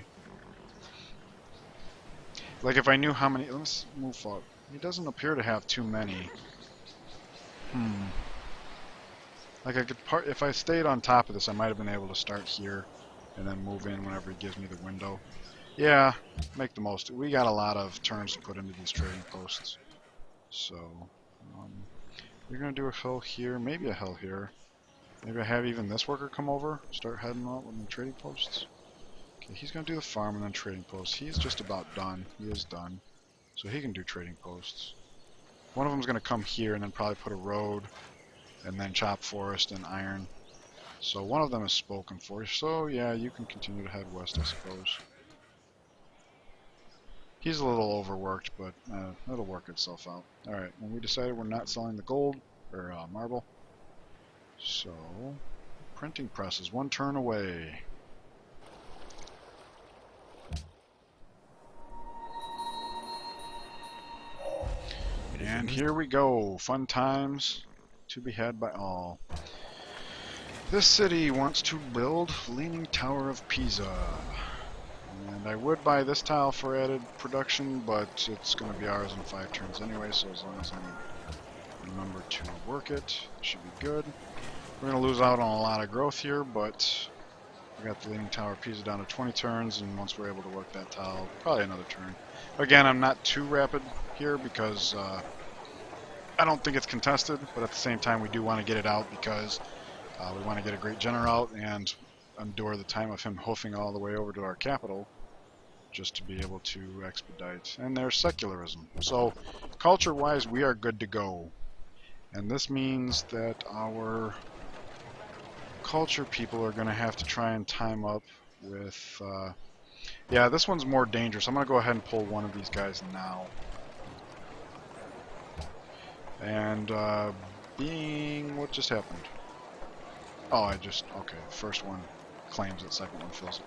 Like if I knew how many, let's move forward. He doesn't appear to have too many. Like I could if I stayed on top of this, I might have been able to start here and then move in whenever he gives me the window. Yeah, make the most. We got a lot of turns to put into these trading posts. So, you're going to do a hill here, maybe a hill here. Maybe I have even this worker come over, start heading out with the trading posts. Okay, he's going to do the farm and then trading posts. He's just about done. He is done. So he can do trading posts. One of them's going to come here and then probably put a road and then chop forest and iron. So one of them is spoken for. So yeah, you can continue to head west, I suppose. He's a little overworked, but it'll work itself out. Alright, and we decided we're not selling the gold, or marble. So, printing press is 1 turn away. And here we go, fun times to be had by all. This city wants to build Leaning Tower of Pisa. And I would buy this tile for added production, but it's going to be ours in 5 turns anyway, so as long as I remember to work it, it should be good. We're going to lose out on a lot of growth here, but we got the Leaning Tower of Pisa down to 20 turns, and once we're able to work that tile, probably another turn. Again, I'm not too rapid here because I don't think it's contested, but at the same time we do want to get it out because we want to get a great general out and endure the time of him hoofing all the way over to our capital just to be able to expedite. And there's secularism. So culture-wise, we are good to go. And this means that our culture people are going to have to try and time up with... yeah, this one's more dangerous. I'm going to go ahead and pull one of these guys now. And being... what just happened? Oh, okay, first one claims it, second one fills it.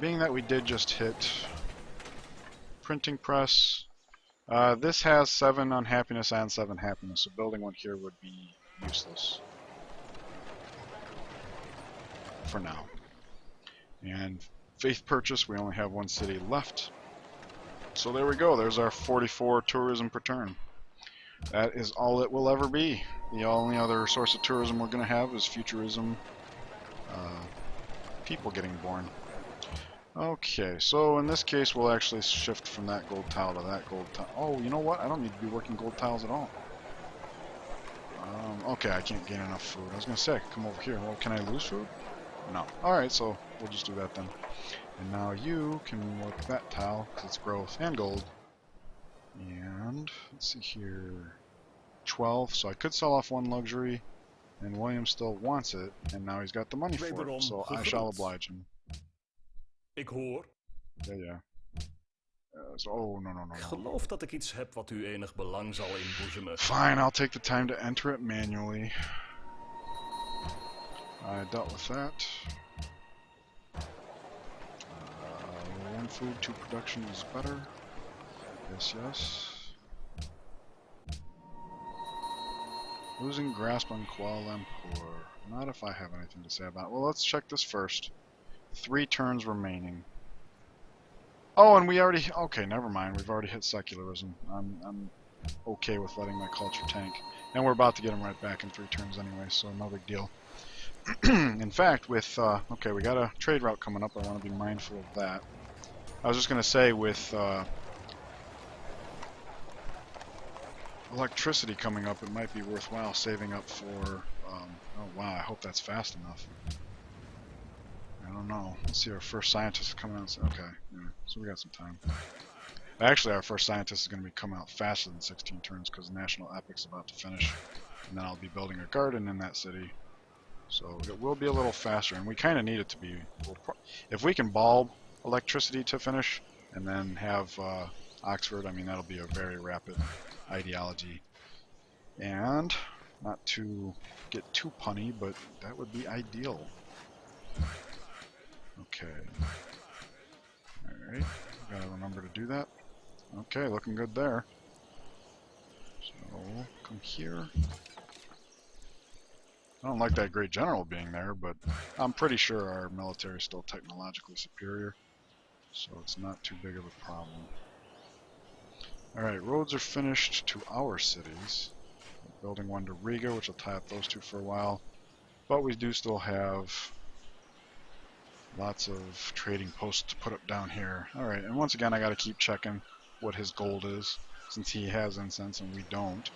Being that we did just hit printing press, this has 7 unhappiness and 7 happiness, so building one here would be useless for now. And faith purchase, we only have 1 city left. So there we go, there's our 44 tourism per turn. That is all it will ever be. The only other source of tourism we're going to have is futurism, people getting born. Okay, so in this case we'll actually shift from that gold tile to that gold tile. Oh, you know what? I don't need to be working gold tiles at all. Okay, I can't gain enough food. I was going to say I could come over here. Well, can I lose food? No. Alright, so we'll just do that then. And now you can work that tile, because it's growth and gold. And let's see here, 12, so I could sell off 1 luxury, and William still wants it, and now he's got the money for it, so I shall oblige him. Ik hoor. Yeah. Oh, no. Ik geloof dat ik iets heb wat u enig belang zal inboezemen. Fine, I'll take the time to enter it manually. I dealt with that. 1 food, 2 production is better. Yes. Losing grasp on Kuala Lumpur. Not if I have anything to say about it. Well, let's check this first. 3 turns remaining. Oh, and we already... okay, never mind. We've already hit secularism. I'm okay with letting my culture tank. And we're about to get him right back in 3 turns anyway, so no big deal. In fact, with... okay, we got a trade route coming up. I want to be mindful of that. I was just going to say with... electricity coming up, it might be worthwhile saving up for, oh wow, I hope that's fast enough. I don't know. Let's see, our first scientist is coming out. Okay, yeah, so we got some time. Actually, our first scientist is going to be coming out faster than 16 turns because National Epic's about to finish. And then I'll be building a garden in that city. So it will be a little faster, and we kind of need it to be. If we can bulb electricity to finish and then have Oxford, I mean, that'll be a very rapid ideology. And not to get too punny, but that would be ideal. Okay. Alright, gotta remember to do that. Okay, looking good there. So, come here. I don't like that great general being there, but I'm pretty sure our military is still technologically superior, so it's not too big of a problem. Alright, roads are finished to our cities. We're building one to Riga, which will tie up those two for a while. But we do still have lots of trading posts to put up down here. Alright, and once again I gotta keep checking what his gold is, since he has incense and we don't.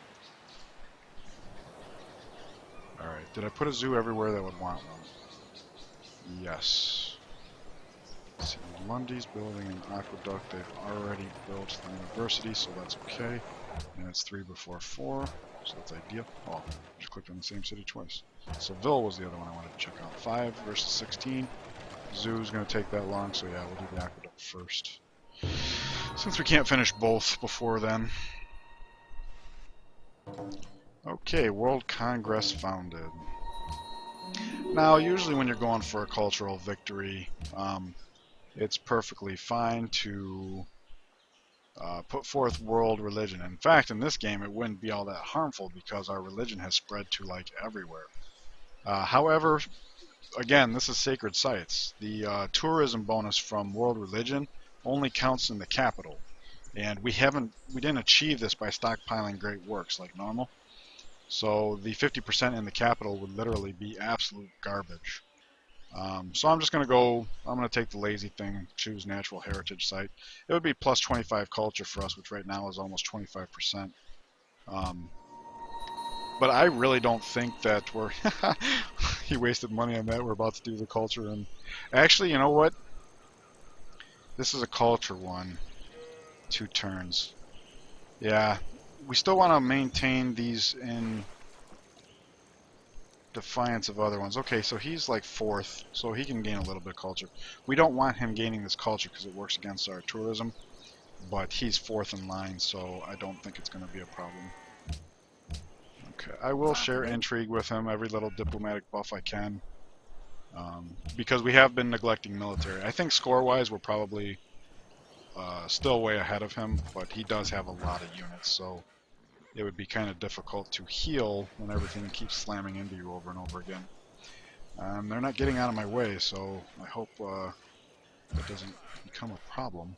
Alright, did I put a zoo everywhere that would want one? Yes. Let's see, Lundy's building an aqueduct. They've already built the university, so that's okay. And it's 3 before 4, so that's ideal. Oh, just clicked on the same city twice. Seville was the other one I wanted to check out. 5 versus 16. Zoo's going to take that long, so yeah, we'll do the aqueduct first. Since we can't finish both before then. Okay, World Congress founded. Now, usually when you're going for a cultural victory, it's perfectly fine to put forth world religion. In fact, in this game, it wouldn't be all that harmful because our religion has spread to like everywhere. However, again, this is sacred sites. The tourism bonus from world religion only counts in the capital, and we didn't achieve this by stockpiling great works like normal. So the 50% in the capital would literally be absolute garbage. So I'm just going to take the lazy thing, choose natural heritage site. It would be plus 25 culture for us, which right now is almost 25%. But I really don't think that we're... he wasted money on that. We're about to do the culture. And actually, you know what? This is a culture one. 2 turns. Yeah, we still want to maintain these in defiance of other ones. Okay, so he's like 4th, so he can gain a little bit of culture. We don't want him gaining this culture because it works against our tourism, but he's 4th in line, so I don't think it's going to be a problem. Okay, I will share intrigue with him, every little diplomatic buff I can, because we have been neglecting military. I think score-wise we're probably still way ahead of him, but he does have a lot of units, so it would be kind of difficult to heal when everything keeps slamming into you over and over again. They're not getting out of my way, so I hope that doesn't become a problem.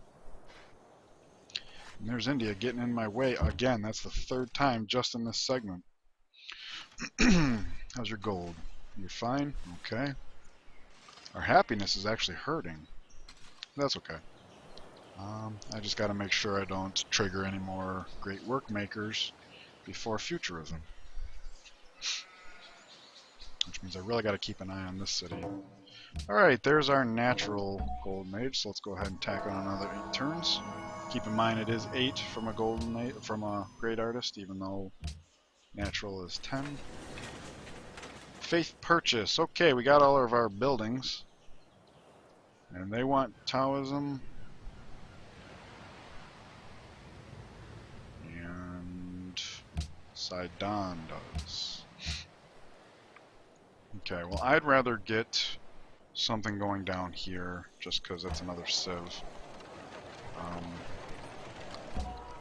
And there's India getting in my way again. That's the 3rd time just in this segment. How's your gold? You're fine? Okay. Our happiness is actually hurting. That's okay. I just got to make sure I don't trigger any more great work makers before futurism. Which means I really got to keep an eye on this city. Alright, there's our natural gold mage, so let's go ahead and tack on another 8 turns. Keep in mind it is 8 from a great artist, even though natural is 10. Faith purchase. Okay, we got all of our buildings. And they want Taoism. Sidon does. Okay, well I'd rather get something going down here just because it's another civ.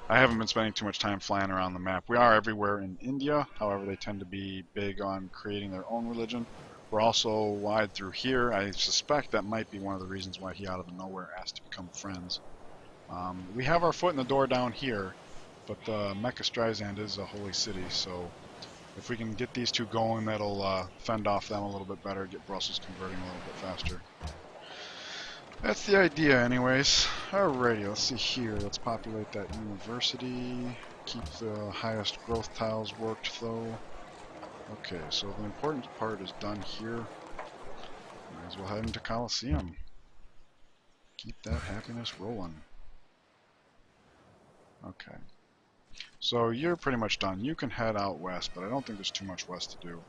I haven't been spending too much time flying around the map. We are everywhere in India, however they tend to be big on creating their own religion. We're also wide through here. I suspect that might be one of the reasons why he out of nowhere asked to become friends. We have our foot in the door down here. But Mecca Streisand is a holy city, so if we can get these two going, that'll fend off them a little bit better, get Brussels converting a little bit faster. That's the idea anyways. Alrighty, let's see here. Let's populate that university. Keep the highest growth tiles worked though. Okay, so the important part is done here. Might as well head into Coliseum. Keep that happiness rolling. Okay. So you're pretty much done. You can head out west, but I don't think there's too much west to do.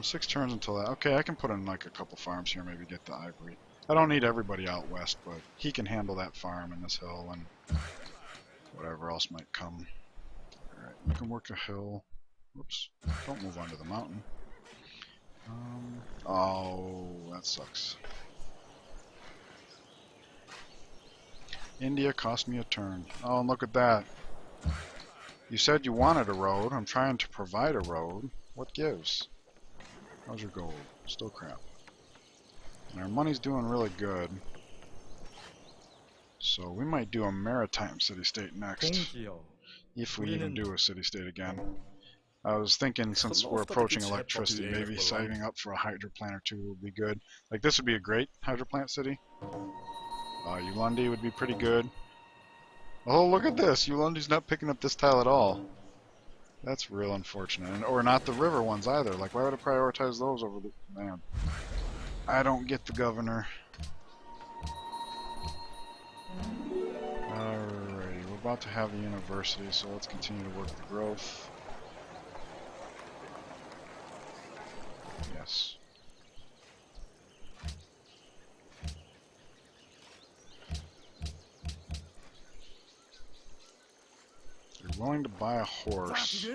6 turns until that. Okay, I can put in like a couple farms here, maybe get the ivory. I don't need everybody out west, but he can handle that farm and this hill and whatever else might come. Alright, you can work a hill. Whoops. Don't move onto the mountain. Oh, that sucks. India cost me a turn. Oh, and look at that. You said you wanted a road. I'm trying to provide a road. What gives? How's your gold? Still crap. And our money's doing really good. So we might do a maritime city-state next. If we even do a city-state again. I was thinking, since we're approaching electricity, maybe saving up for a hydro plant or two would be good. Like, this would be a great hydro plant city. Ulundi would be pretty good. Oh, look at this! Ulundi's not picking up this tile at all. That's real unfortunate. And, or not the river ones either. Like, why would I prioritize those over the... Man. I don't get the governor. Alrighty, we're about to have a university, so let's continue to work the growth. Yes. You're willing to buy a horse.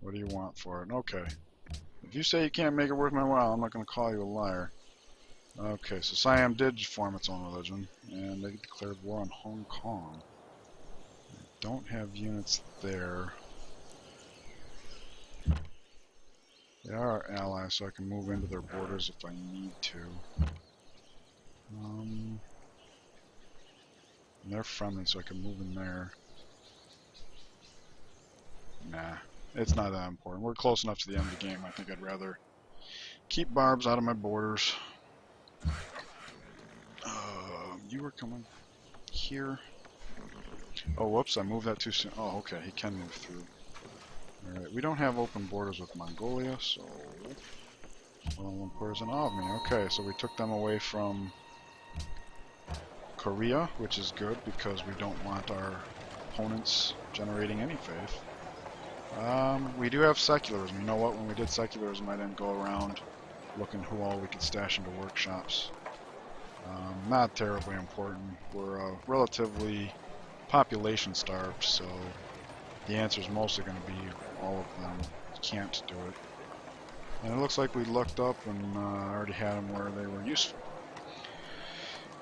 What do you want for it? Okay. If you say you can't make it worth my while, I'm not going to call you a liar. Okay, so Siam did form its own religion, and they declared war on Hong Kong. I don't have units there. They are our allies, so I can move into their borders if I need to. They're friendly, so I can move in there. Nah, it's not that important. We're close enough to the end of the game. I think I'd rather keep barbs out of my borders. You were coming here. Oh, whoops, I moved that too soon. Oh, okay, he can move through. Alright, we don't have open borders with Mongolia, so... Kuala Lumpur's an me. Okay, so we took them away from Korea, which is good because we don't want our opponents generating any faith. We do have secularism. You know what? When we did secularism, I didn't go around looking who all we could stash into workshops. Not terribly important. We're relatively population starved, so the answer is mostly going to be all of them can't do it. And it looks like we looked up and already had them where they were useful.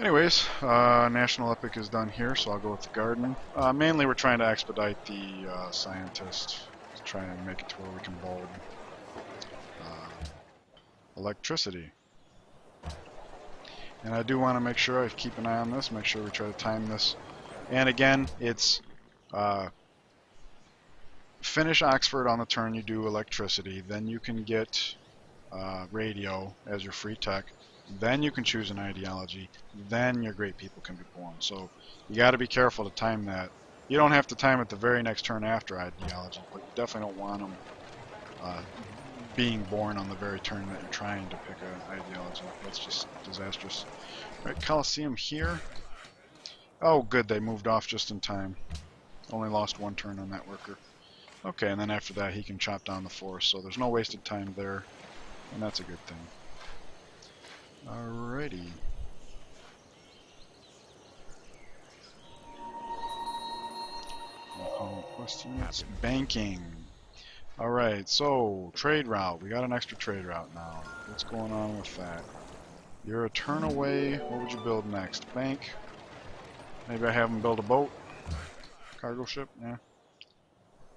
Anyways, National Epic is done here, so I'll go with the garden. Mainly we're trying to expedite the scientist to try and make it to where we can bulb electricity. And I do want to make sure I keep an eye on this, make sure we try to time this. And again, it's finish Oxford on the turn you do electricity, then you can get radio as your free tech, then you can choose an ideology, then your great people can be born. So you got to be careful to time that. You don't have to time it the very next turn after ideology, but you definitely don't want them being born on the very turn that you're trying to pick an ideology. That's just disastrous. Alright, Coliseum here. Oh good, they moved off just in time. Only lost one turn on that worker. Okay, and then after that he can chop down the forest, so there's no wasted time there, and that's a good thing. Alrighty. Questions? Banking. Alright, so trade route. We got an extra trade route now. What's going on with that? You're a turn away. What would you build next? Bank? Maybe I have them build a boat? Cargo ship? Yeah.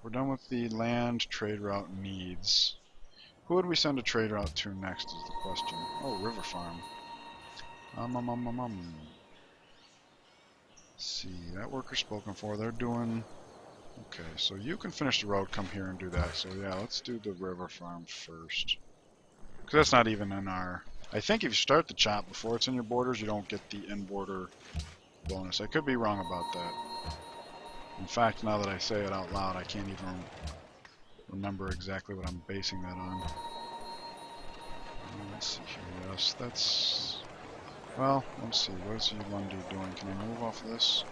We're done with the land trade route needs. Who would we send a trade route to next is the question. Oh, River Farm. Let's see, that worker's spoken for. They're doing... Okay, so you can finish the road, come here and do that. So yeah, let's do the river farm first. Because that's not even in our... I think if you start the chop before it's in your borders, you don't get the in-border bonus. I could be wrong about that. In fact, now that I say it out loud, I can't even remember exactly what I'm basing that on. Let's see here. Yes, that's... Well, let's see. What is Lundy doing? Can I move off of this?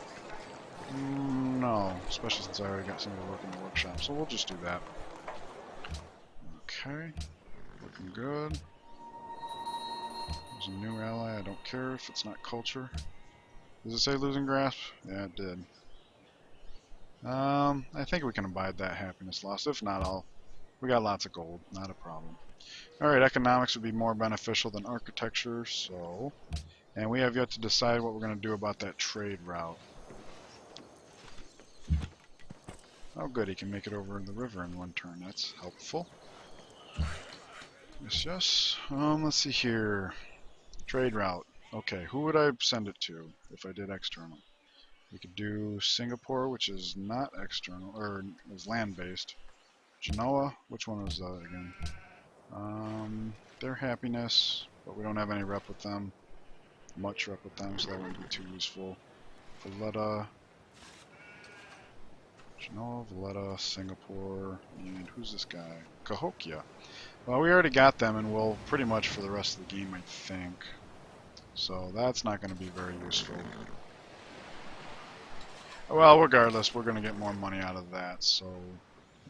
No, especially since I already got somebody working in the workshop. So we'll just do that. Okay. Looking good. There's a new ally. I don't care if it's not culture. Does it say losing grasp? Yeah, it did. I think we can abide that happiness loss. If not, we got lots of gold. Not a problem. Alright, economics would be more beneficial than architecture, so... And we have yet to decide what we're going to do about that trade route. Oh good, he can make it over the river in one turn. That's helpful. Yes. Let's see here. Trade route. Okay, who would I send it to if I did external? We could do Singapore, which is not external, or is land-based. Genoa, which one was that again? Their happiness, but we don't have any rep with them. Much rep with them, so that wouldn't be too useful. Valletta, Genoa, Valletta, Singapore, and who's this guy? Cahokia. Well, we already got them, and we'll pretty much for the rest of the game, I think. So that's not going to be very useful. Well, regardless, we're going to get more money out of that, so...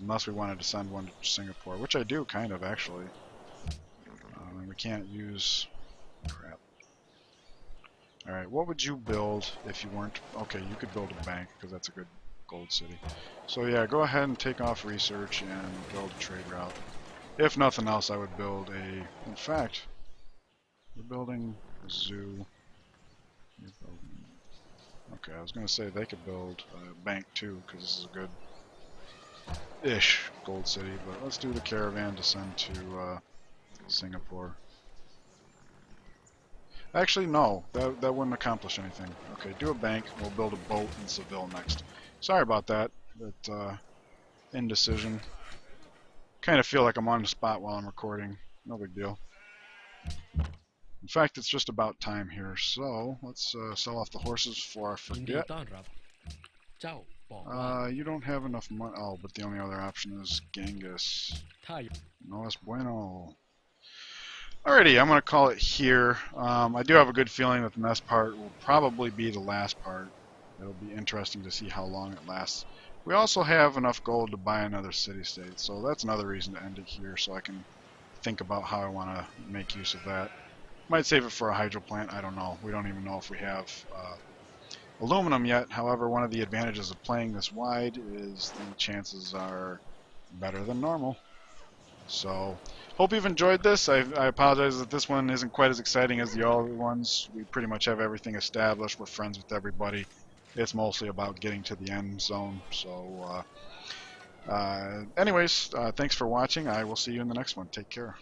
Unless we wanted to send one to Singapore, which I do, kind of, actually. We can't use... Crap. Alright, what would you build if you weren't... Okay, you could build a bank, because that's a good gold city. So yeah, go ahead and take off research and build a trade route. If nothing else, I would build a... In fact, we're building a zoo. Okay, I was going to say they could build a bank too, because this is a good-ish gold city, but let's do the caravan to send to Singapore. Actually, no, that wouldn't accomplish anything. Okay, do a bank, we'll build a boat in Seville next. Sorry about that, but indecision. Kind of feel like I'm on the spot while I'm recording. No big deal. In fact, it's just about time here, so let's sell off the horses before I ยินดี forget. ต้อนรับ เจ้าบอกว่า You don't have enough money. Oh, but the only other option is Genghis. ถ้า No es bueno. Alrighty, I'm going to call it here. I do have a good feeling that the next part will probably be the last part. It'll be interesting to see how long it lasts. We also have enough gold to buy another city-state, so that's another reason to end it here, so I can think about how I want to make use of that. Might save it for a hydro plant, I don't know. We don't even know if we have aluminum yet. However, one of the advantages of playing this wide is the chances are better than normal. So, hope you've enjoyed this. I apologize that this one isn't quite as exciting as the other ones. We pretty much have everything established. We're friends with everybody. It's mostly about getting to the end zone. So, anyways, thanks for watching. I will see you in the next one. Take care.